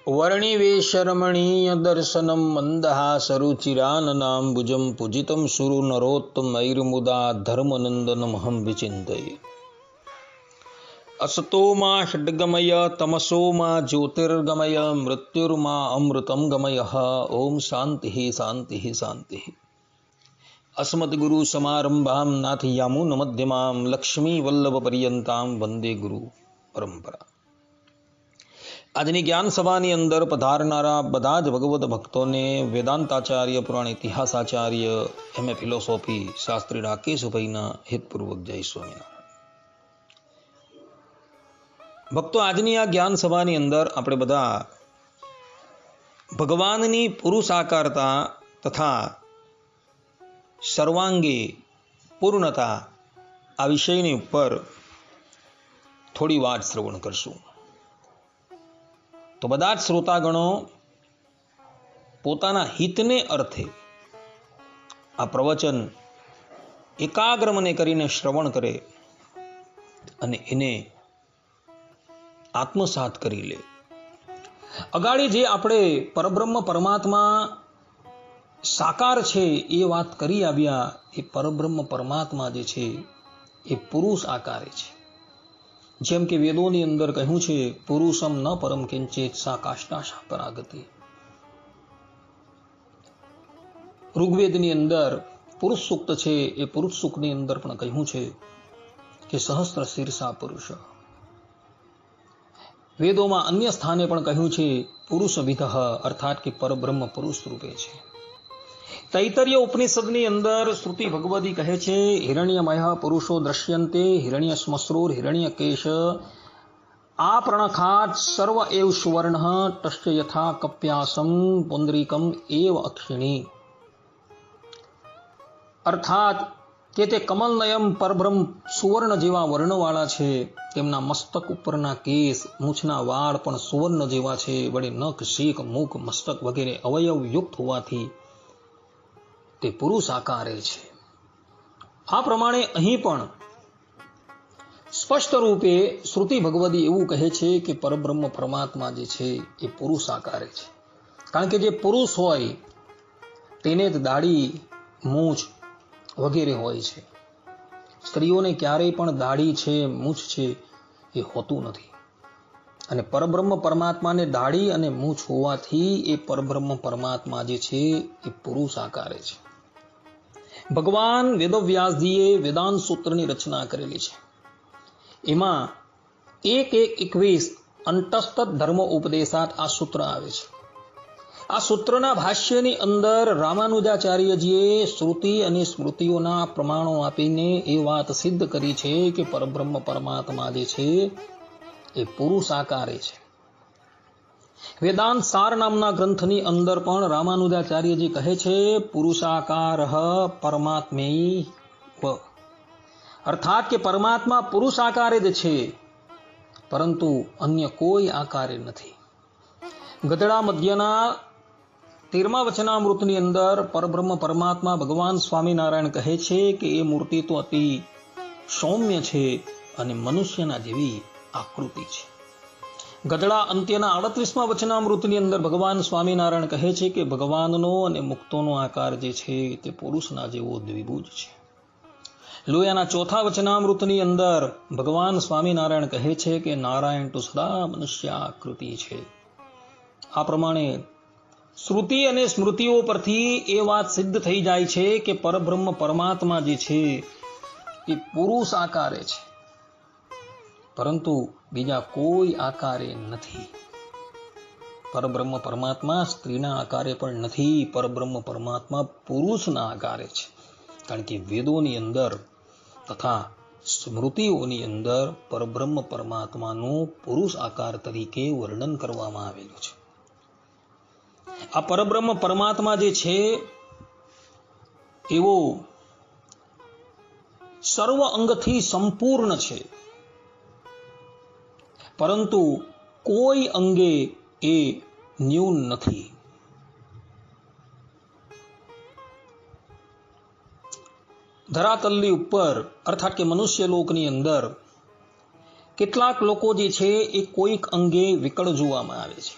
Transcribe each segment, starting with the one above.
वर्णिवेशरमणीय दर्शनम मंदहासरुचिराननाम्बुजं पूजितं सुरु नरोत्तमैर्मुदा धर्मनंदनमहं विचिन्तये। असतो मा षड्गमय तमसो मा ज्योतिर्गमय मृत्युर्मा अमृतं गमयः। ओम शांति शांति शांति। अस्मद्गुरु समारंभां नाथयामुन मध्यमां लक्ष्मी वल्लभ पर्यंतां वंदे गुरु परंपरा। આજની જ્ઞાન સભાની અંદર પધારનારા બધા જ ભગવત ભક્તોને વેદાંતાચાર્ય પુરાણ ઇતિહાસાચાર્ય એમએ ફિલોસોફી શાસ્ત્રી રાકેશભાઈના હિતપૂર્વક જય સ્વામિનારાયણ। ભક્તો, આજની આ જ્ઞાન સભાની અંદર આપણે બધા ભગવાનની પુરુષાકારતા તથા સર્વાંગી પૂર્ણતા આ વિષયની ઉપર થોડી વાત શ્રવણ કરશું। તો બધા જ શ્રોતાગણો પોતાના હિતને અર્થે આ પ્રવચન એકાગ્ર મને કરીને શ્રવણ કરે અને એને આત્મસાત કરી લે। અગાડી જે આપણે પરબ્રહ્મ પરમાત્મા સાકાર છે એ વાત કરી આવ્યા, એ પરબ્રહ્મ પરમાત્મા જે છે એ પુરુષ આકારે છે। જેમ કે વેદોની અંદર કહ્યું છે, પુરુષમ ન પરમ કિંચિત સા કાષ્ટા સા પરાગતિ। ઋગ્વેદની અંદર પુરુષ સૂક્ત છે, એ પુરુષ સૂક્તની અંદર પણ કહ્યું છે કે સહસ્ત્ર શીર્ષા પુરુષ। વેદોમાં અન્ય સ્થાને પણ કહ્યું છે પુરુષ વિદઃ, અર્થાત કે પરબ્રહ્મ પુરુષ રૂપે છે। તૈતરીય ઉપનિષદની અંદર શ્રુતિ ભગવતી કહે છે, હિરણ્યમય પુરુષો દ્રશ્યંતે હિરણ્ય શ્મશ્રુર હિરણ્ય કેશ આ પ્રણખાત સર્વ એવ સુવર્ણ તશ્ચ યથા કપ્યાસમ પુંડરીકમ એવ અક્ષિણી। અર્થાત કે તે કમલનયમ પરબ્રહ્મ સુવર્ણ જેવા વર્ણવાળા છે, તેમના મસ્તક ઉપરના કેસ મૂછના વાળ પણ સુવર્ણ જેવા છે, વડે નખ શીખ મુખ મસ્તક વગેરે અવયવ યુક્ત હોવાથી તે પુરુષ આકારે છે। આ પ્રમાણે અહીં પણ સ્પષ્ટ રૂપે શ્રુતિ ભગવતી એવું કહે છે કે પરબ્રહ્મ પરમાત્મા જે છે એ પુરુષ આકારે છે। કારણ કે જે પુરુષ હોય તેને જ દાઢી મૂછ વગેરે હોય છે। સ્ત્રીઓને ક્યારેય પણ દાઢી છે મૂછ છે એ હોતું નથી, અને પરબ્રહ્મ પરમાત્માને દાઢી અને મૂછ હોવાથી એ પરબ્રહ્મ પરમાત્મા જે છે એ પુરુષ આકારે છે। ભગવાન વેદવ્યાસજીએ વેદાંત સૂત્રની રચના કરેલી છે, એમાં 1:21 અંતસ્તત ધર્મ ઉપદેશાત આ સૂત્ર આવે છે। આ સૂત્રના ભાષ્યની અંદર રામાનુજાચાર્યજીએ શ્રુતિ અને સ્મૃતિઓના પ્રમાણો આપીને એ વાત સિદ્ધ કરી છે કે પરબ્રહ્મ પરમાત્મા જે છે એ પુરુષ આકારે છે। વેદાંત સાર નામના ગ્રંથની અંદર પણ રામાનુજાચાર્યજી કહે છે, પુરુષાકાર પરમાત્મૈવ, અર્થાત કે પરમાત્મા પુરુષ આકારે જ છે, પરંતુ અન્ય કોઈ આકારે નથી। ગધડા મધ્યના 13મા વચનામૃતની અંદર પરબ્રહ્મ પરમાત્મા ભગવાન સ્વામિનારાયણ કહે છે કે એ મૂર્તિ તો અતિ સૌમ્ય છે અને મનુષ્યના જેવી આકૃતિ છે। ગધડા અંત્યના 38મા વચનામૃતની અંદર ભગવાન સ્વામિનારાયણ કહે છે કે ભગવાનનો અને મુક્તોનો આકાર જે છે તે પુરુષના જેવો દ્વિભુજ છે। લોયાના 4થા વચનામૃતની અંદર ભગવાન સ્વામિનારાયણ કહે છે કે નારાયણ તો સદા મનુષ્ય આકૃતિ છે। આ પ્રમાણે શ્રુતિ અને સ્મૃતિઓ પરથી એ વાત સિદ્ધ થઈ જાય છે કે પરબ્રહ્મ પરમાત્મા જે છે એ પુરુષ આકારે છે, પરંતુ બીજા કોઈ આકારે નથી। પરબ્રહ્મ પરમાત્મા સ્ત્રીના આકારે પણ નથી, પરબ્રહ્મ પરમાત્મા પુરુષના આકારે છે। કારણ કે વેદોની અંદર તથા સ્મૃતિઓની અંદર પરબ્રહ્મ પરમાત્માનું પુરુષ આકાર તરીકે વર્ણન કરવામાં આવેલું છે। આ પરબ્રહ્મ પરમાત્મા જે છે એવો સર્વ અંગથી સંપૂર્ણ છે, પરંતુ કોઈ અંગે એ ન્યૂન નથી। ધરાતલની ઉપર અર્થાત કે મનુષ્ય લોકની અંદર કેટલાક લોકો જે છે એ કોઈક અંગે વિકળ જોવામાં આવે છે,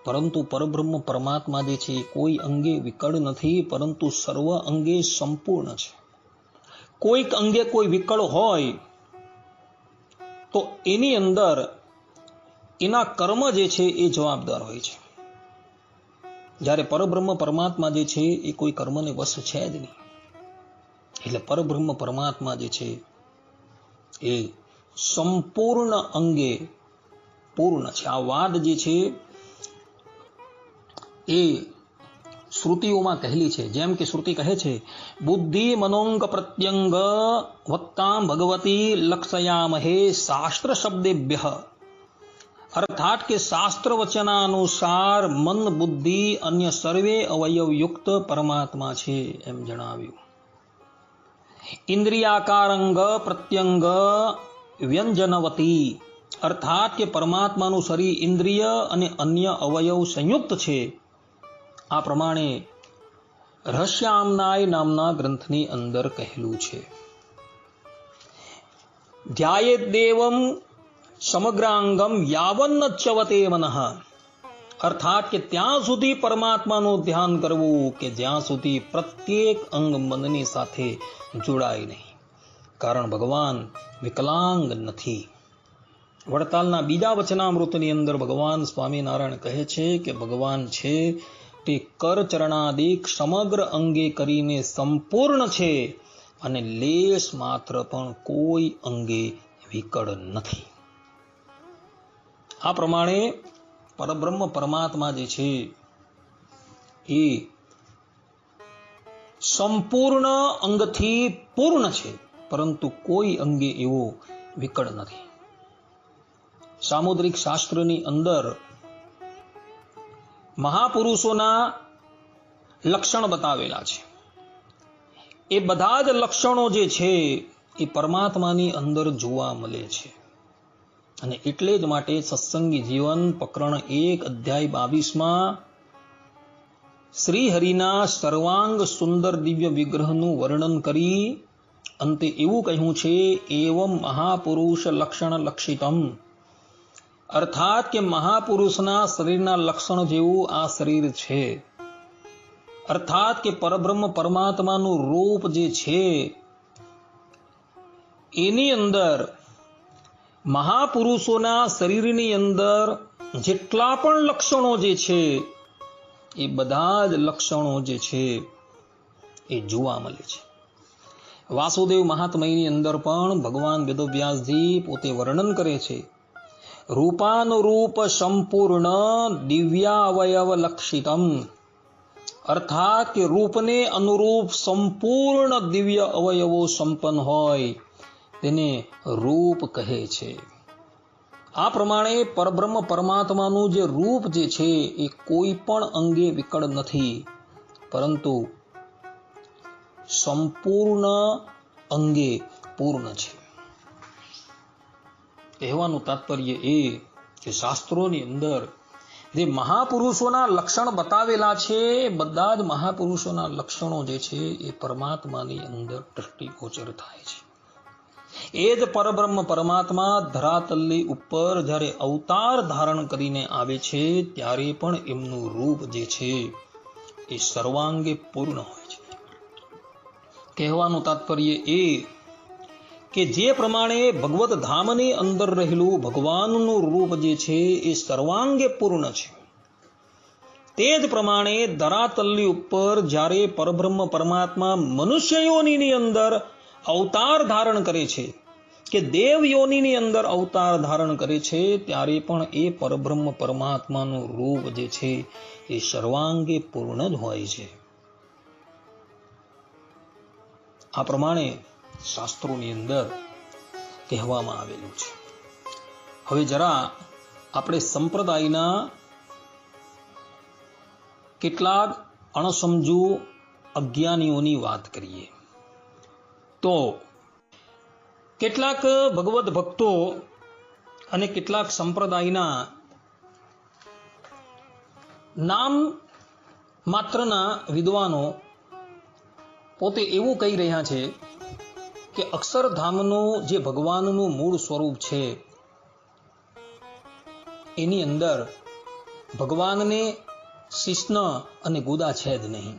પરંતુ પરબ્રહ્મ પરમાત્મા જે છે એ કોઈ અંગે વિકળ નથી, પરંતુ સર્વ અંગે સંપૂર્ણ છે. કોઈક અંગે કોઈ વિકળ હોય તો એની અંદર એના કર્મ જે છે એ જવાબદાર હોય છે. જ્યારે પરબ્રહ્મ પરમાત્મા જે છે એ કોઈ કર્મને વશ છે જ નહીં. એટલે પરબ્રહ્મ પરમાત્મા જે છે એ સંપૂર્ણ અંગે પૂર્ણ છે. આ વાત જે છે એ શ્રુતિઓમાં કહેલી છે. જેમ કે શ્રુતિ કહે છે, બુદ્ધિ મનોંગ પ્રત્યંગ વક્તામ ભગવતી લક્ષયામહે શાસ્ત્ર શબ્દેભ્ય. અર્થાત કે શાસ્ત્ર વચનાનુસાર મન બુદ્ધિ અન્ય સર્વે અવયવ યુક્ત પરમાત્મા છે એમ જણાવ્યું. ઇન્દ્રિયાકારંગ પ્રત્યંગ વ્યંજનવતી. અર્થાત કે પરમાત્માનું શરીર ઇન્દ્રિય અને અન્ય અવયવ સંયુક્ત છે. આ પ્રમાણે રહસ્યામનાય નામના ગ્રંથની અંદર કહેલું છે. ધ્યાયેત દેવમ સમગ્રાંગમ યાવન્ન ચ્યવતે મનઃ. અર્થાત કે ત્યાં સુધી પરમાત્માનું ધ્યાન કરવું કે જ્યાં સુધી પ્રત્યેક અંગ મનની સાથે જોડાય નહીં. કારણ ભગવાન વિકલાંગ નથી. વડતાલના બીજા વચનામૃતની અંદર ભગવાન સ્વામિનારાયણ કહે છે કે ભગવાન છે તે કરચરણાદિક સમગ્ર અંગે કરીને સંપૂર્ણ છે અને લેશ માત્ર પણ કોઈ અંગે વિકળ નથી. આ પ્રમાણે પરબ્રહ્મ પરમાત્મા જે છે એ સંપૂર્ણ અંગથી પૂર્ણ છે, પરંતુ કોઈ અંગે એવો વિકળ નથી. સામુદ્રિક શાસ્ત્રની અંદર મહાપુરુષોના લક્ષણ બતાવેલા છે. એ બધા જ લક્ષણો જે છે એ પરમાત્માની અંદર જોવા મળે છે. અને એટલે જ માટે સત્સંગી જીવન પ્રકરણ 1 અધ્યાય 22માં શ્રી હરિના સર્વાંગ સુંદર દિવ્ય વિગ્રહનું વર્ણન કરી અંતે એવું કહ્યું છે, એવમ મહાપુરુષ લક્ષણ લક્ષિતમ. અર્થાત કે મહાપુરુષના શરીરના લક્ષણ જેવું આ શરીર છે. અર્થાત કે પરબ્રહ્મ પરમાત્માનું રૂપ જે છે એની અંદર મહાપુરુષોના શરીરની અંદર જેટલા પણ લક્ષણો જે છે એ બધા જ લક્ષણો જે છે એ જોવા મળે છે. વાસુદેવ મહાત્મયની અંદર પણ ભગવાન વેદવ્યાસજી પોતે વર્ણન કરે છે, રૂપાનુરૂપ સંપૂર્ણ દિવ્યાવયવ લક્ષિતમ. અર્થાત કે રૂપને અનુરૂપ સંપૂર્ણ દિવ્ય અવયવો સંપન્ન હોય તેને રૂપ કહે છે. આ પ્રમાણે પરબ્રહ્મ પરમાત્માનું જે રૂપ જે છે એ કોઈ પણ અંગે વિકળ નથી, પરંતુ સંપૂર્ણ અંગે પૂર્ણ છે. કહેવાનું તાત્પર્ય એ કે શાસ્ત્રોની અંદર જે મહાપુરુષોના લક્ષણ બતાવેલા છે, બધા જ મહાપુરુષોના લક્ષણો જે છે એ પરમાત્માની અંદર દ્રષ્ટિગોચર થાય છે. એ જ પરબ્રહ્મ પરમાત્મા ધરાતલની ઉપર જ્યારે અવતાર ધારણ કરીને આવે છે ત્યારે પણ એમનું રૂપ જે છે એ સર્વાંગે પૂર્ણ હોય છે. કહેવાનું તાત્પર્ય એ કે જે પ્રમાણે ભગવત ધામની અંદર રહેલું ભગવાનનું રૂપ જે છે એ સર્વાંગે પૂર્ણ છે, તે જ પ્રમાણે ધરાતલની ઉપર જ્યારે પરબ્રહ્મ પરમાત્મા મનુષ્ય યોનિની અંદર અવતાર ધારણ કરે છે કે દેવ યોનિની અંદર અવતાર ધારણ કરે છે ત્યારે પણ એ પરબ્રહ્મ પરમાત્માનું રૂપ જે છે એ સર્વાંગે પૂર્ણ જ હોય છે. આ પ્રમાણે શાસ્ત્રોની અંદર કહેવામાં આવેલું છે. હવે જરા આપણે સંપ્રદાયના કેટલાક અણસમજુ અજ્ઞાનીઓની વાત કરીએ તો કેટલાક ભગવત ભક્તો અને કેટલાક સંપ્રદાયના નામ માત્રના વિદ્વાનો પોતે એવું કહી રહ્યા છે કે અક્ષરધામનું જે ભગવાનનું મૂળ સ્વરૂપ છે એની અંદર ભગવાનને શિશ્ન અને ગુદા છે જ નહીં.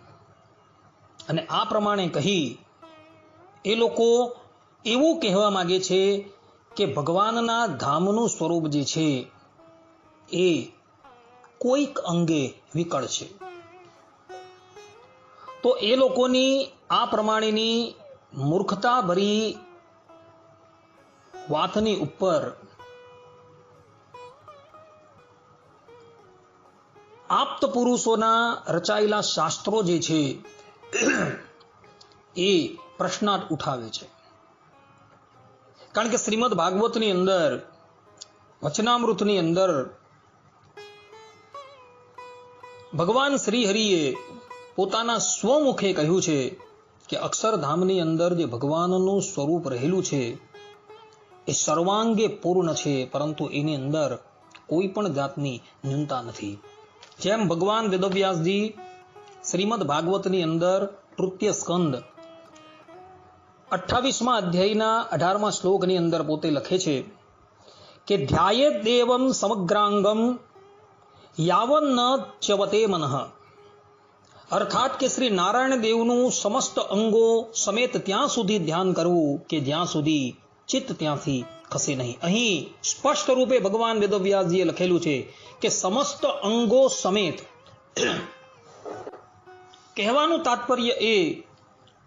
અને આ પ્રમાણે કહી એ લોકો એવું કહેવા માંગે છે કે ભગવાનના ધામનું સ્વરૂપ જે છે એ કોઈક અંગે વિકળ છે. તો એ લોકોની આ પ્રમાણેની મૂર્ખતા ભરી વાતની ઉપર આપ્ત પુરુષોના રચાયેલા શાસ્ત્રો જે છે એ પ્રશ્નાર્થ ઉઠાવે છે. કારણ કે શ્રીમદ ભાગવતની અંદર, વચનામૃતની અંદર ભગવાન શ્રી હરિએ પોતાના સ્વમુખે કહ્યું છે કે અક્ષરધામની અંદર જે ભગવાનનું સ્વરૂપ રહેલું છે એ સર્વાંગે પૂર્ણ છે, પરંતુ એની અંદર કોઈ પણ જાતની ન્યૂનતા નથી. જેમ ભગવાન વેદવ્યાસજી શ્રીમદ ભાગવતની અંદર તૃતીય સ્કંદ 28મા અધ્યાયના 18મા શ્લોકની અંદર પોતે લખે છે કે ધ્યાયેત દેવમ સમગ્રાંગમ યાવન ન ચ્યવતે મનઃ. અર્થાત કે શ્રી નારાયણ દેવનું સમસ્ત અંગો સમેત ત્યાં સુધી ધ્યાન કરવું કે જ્યાં સુધી ચિત્ત ત્યાંથી ખસે નહીં. અહીં સ્પષ્ટ રૂપે ભગવાન વેદવ્યાસજીએ લખેલું છે કે સમસ્ત અંગો સમેત. કહેવાનું તાત્પર્ય એ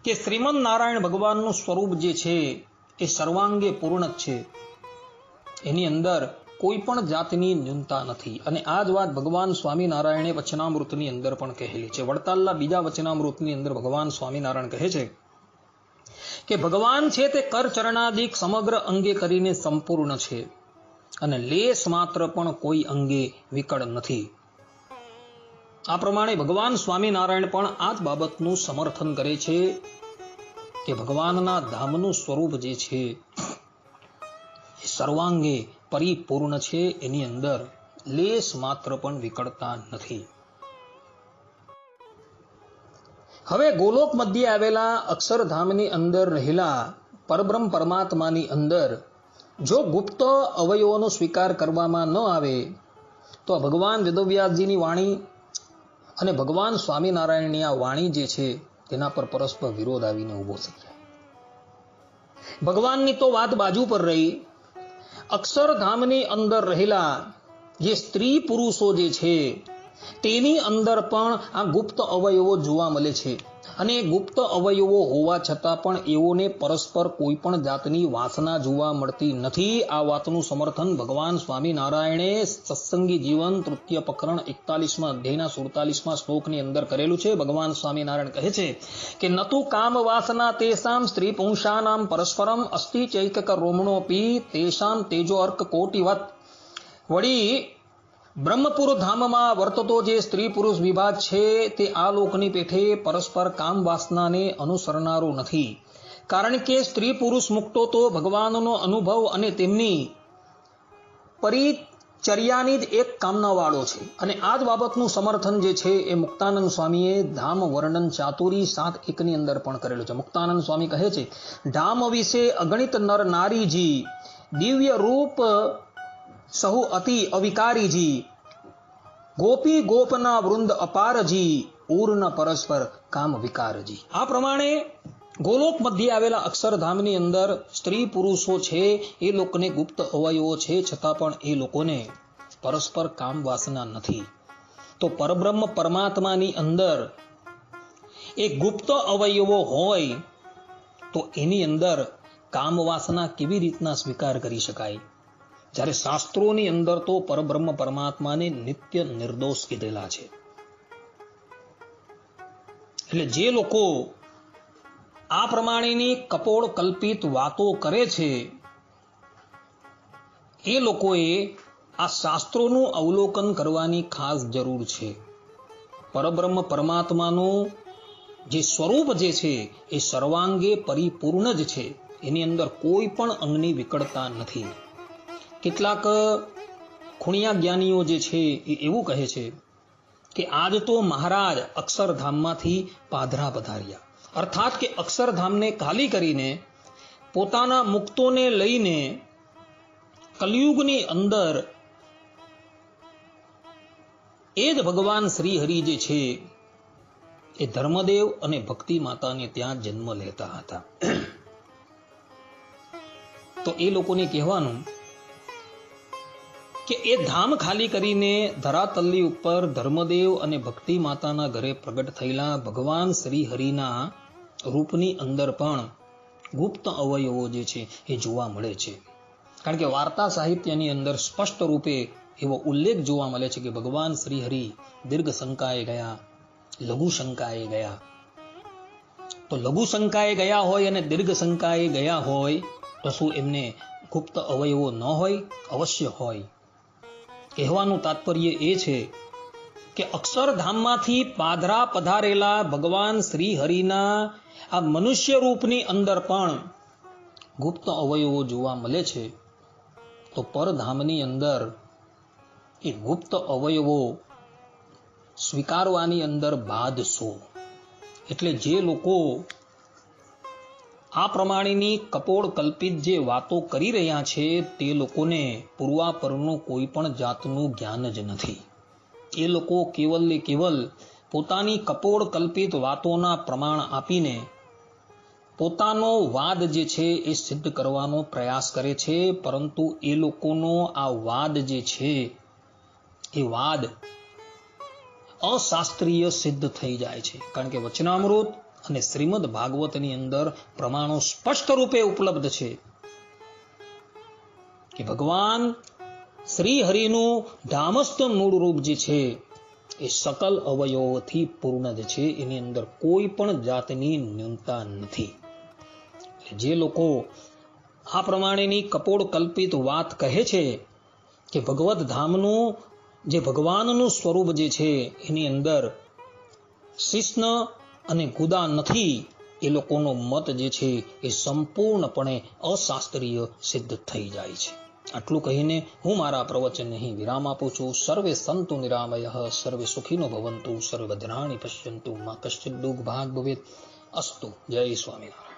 કે શ્રીમદ નારાયણ ભગવાનનું સ્વરૂપ જે છે એ સર્વાંગે પૂર્ણ જ છે, એની અંદર કોઈ પણ જાતની ન્યૂનતા નથી. અને આ જ વાત ભગવાન સ્વામિનારાયણે વચનામૃતની અંદર પણ કહેલી છે. વડતાલના બીજા વચનામૃતની અંદર ભગવાન સ્વામિનારાયણ કહે છે કે ભગવાન છે તે કર ચરણાદિક સમગ્ર અંગે કરીને સંપૂર્ણ છે અને લેશ માત્ર પણ કોઈ અંગે વિકળ નથી. આ પ્રમાણે ભગવાન સ્વામિનારાયણ પણ આ જ બાબતનું સમર્થન કરે છે કે ભગવાનના ધામનું સ્વરૂપ જે છે એ સર્વાંગે પરિપૂર્ણ છે, એની અંદર લેશ માત્ર પણ વિકળતા નથી. હવે ગોલોક મધ્યે આવેલા અક્ષરધામની અંદર રહેલા પરબ્રહ્મ પરમાત્માની અંદર જો ગુપ્ત અવયવોનો સ્વીકાર કરવામાં ન આવે તો ભગવાન વેદવ્યાસજીની વાણી અને ભગવાન સ્વામિનારાયણની આ વાણી જે છે તેના પર પરસ્પર વિરોધ આવીને ઊભો થઈ જાય. ભગવાનની તો વાત બાજુ પર રહી, અક્ષરધામની અંદર રહેલા જે સ્ત્રી પુરુષો જે છે તેની અંદર પણ આ ગુપ્ત અવયવો જોવા મળે છે. અને ગુપ્ત અવયવો હોવા છતાં પણ એઓને પરસ્પર કોઈ પણ જાતની વાસના જોવા મળતી નથી. આ વાતનું સમર્થન ભગવાન સ્વામિનારાયણે સત્સંગી જીવન તૃતીય પ્રકરણ 41મા અધ્યાયના 47મા શ્લોકની અંદર કરેલું છે. ભગવાન સ્વામિનારાયણ કહે છે કે નતુ કામ વાસના તેષામ સ્ત્રી પુંસાનામ પરસ્પરમ અસ્તિ ચૈકક રોમણોપી તેષામ તેજો અર્ક કોટિવત. વળી બ્રહ્મપુર ધામમાં વર્તતો જે સ્ત્રી પુરુષ વિભાગ છે તે આ લોકની પેઠે પરસ્પર કામ વાસનાને અનુસરનારો નથી. કારણ કે સ્ત્રી પુરુષ મુક્તો તો ભગવાનનો અનુભવ અને તેમની પરિચર્યાની જ એક કામના વાળો છે. અને આ જ બાબતનું સમર્થન જે છે એ મુક્તાનંદ સ્વામીએ ધામ વર્ણન ચાતુરી 7:1 ની અંદર પણ કરેલું છે. મુક્તાનંદ સ્વામી કહે છે ધામ વિશે અગણિત નર નારીજી દિવ્ય રૂપ સહુ અતિ અવિકારીજી ગોપી ગોપના વૃંદ અપારજી પૂર્ણ પરસ્પર કામ વિકારજી. આ પ્રમાણે ગોલોક મધ્યે આવેલા અક્ષરધામની અંદર સ્ત્રી પુરુષો છે, એ લોકોને ગુપ્ત અવયવો છે, છતાં પણ એ લોકોને પરસ્પર કામ વાસના નથી. તો પરબ્રહ્મ પરમાત્માની અંદર એ ગુપ્ત અવયવો હોય તો એની અંદર કામ વાસના કેવી રીતના સ્વીકાર કરી શકાય? જ્યારે શાસ્ત્રોની અંદર તો પરબ્રહ્મ પરમાત્માને નિત્ય નિર્દોષ કીધેલા છે. એટલે જે લોકો આ પ્રમાણેની કપોળ કલ્પિત વાતો કરે છે એ લોકોએ આ શાસ્ત્રોનું અવલોકન કરવાની ખાસ જરૂર છે. પરબ્રહ્મ પરમાત્માનું જે સ્વરૂપ જે છે એ સર્વાંગે પરિપૂર્ણ જ છે, એની અંદર કોઈ પણ અંગની વિકળતા નથી. કેટલાક ખૂણિયા જ્ઞાનીઓ જે છે એ એવું કહે છે કે આજ તો મહારાજ અક્ષરધામમાંથી પાધરા પધાર્યા, અર્થાત કે અક્ષરધામને ખાલી કરીને પોતાના મુક્તોને લઈને કલયુગની અંદર એ જ ભગવાન શ્રી હરિ જે છે એ ધર્મદેવ અને ભક્તિ માતાને ત્યાં જન્મ લેતા હતા. તો એ લોકોને કહેવાનું કે એ ધામ ખાલી કરીને ધરાતલ્લી ઉપર ધર્મદેવ અને ભક્તિ માતાના ઘરે પ્રગટ થયેલા ભગવાન શ્રી હરિના રૂપની અંદર પણ ગુપ્ત અવયવો જે છે એ જોવા મળે છે. કારણ કે વાર્તા સાહિત્યની અંદર સ્પષ્ટ રૂપે એવો ઉલ્લેખ જોવા મળે છે કે ભગવાન શ્રી હરિ દીર્ઘ શંકાએ ગયા, લઘુ શંકાએ ગયા. તો લઘુ શંકાએ ગયા હોય અને દીર્ઘ શંકાએ ગયા હોય તો શું એમને ગુપ્ત અવયવો ન હોય? અવશ્ય હોય. કહેવાનું તાત્પર્ય એ છે કે અક્ષરધામમાંથી પાધરા પધારેલા ભગવાન શ્રી હરિના આ મનુષ્ય રૂપની અંદર પણ ગુપ્ત અવયવો જોવા મળે છે. તો પરધામની અંદર એ ગુપ્ત અવયવો સ્વીકારવાની અંદર બાદ શું? એટલે જે લોકો આ પ્રમાણેની કપોળ કલ્પિત જે વાતો કરી રહ્યા છે તે લોકોને પૂર્વાપરનું કોઈ પણ જાતનું જ્ઞાન જ નથી. એ લોકો કેવલ ને કેવલ પોતાની કપોળ કલ્પિત વાતોના પ્રમાણ આપીને પોતાનો વાદ જે છે એ સિદ્ધ કરવાનો પ્રયાસ કરે છે. પરંતુ એ લોકોનો આ વાદ જે છે એ વાદ અશાસ્ત્રીય સિદ્ધ થઈ જાય છે. કારણ કે વચનામૃત અને શ્રીમદ ભાગવતની અંદર પ્રમાણો સ્પષ્ટ રૂપે ઉપલબ્ધ છે કે ભગવાન શ્રી હરિનું ધામસ્થ મૂળ રૂપ જે છે એ સકલ અવયવોથી પૂર્ણ જ છે. એની અંદર કોઈ પણ જાતની ન્યૂનતા નથી. જે લોકો આ પ્રમાણેની કપોળ કલ્પિત વાત કહે છે કે ભગવત ધામનું જે ભગવાનનું સ્વરૂપ જે છે એની અંદર શિષ્ણ અને ગુદા નથી, એ લોકોનો મત જે છે એ સંપૂર્ણપણે અશાસ્ત્રીય સિદ્ધ થઈ જાય છે. આટલું કહીને હું મારા પ્રવચન અહીં વિરામ આપું છું. સર્વે સંતુ નિરામયઃ, સર્વે સુખીનો ભવંતુ, સર્વે ભદ્રાણિ પશ્યન્તુ, મા કશ્ચિદ દુઃખ ભાગ ભવેત. અસ્તુ. જય સ્વામિનારાયણ.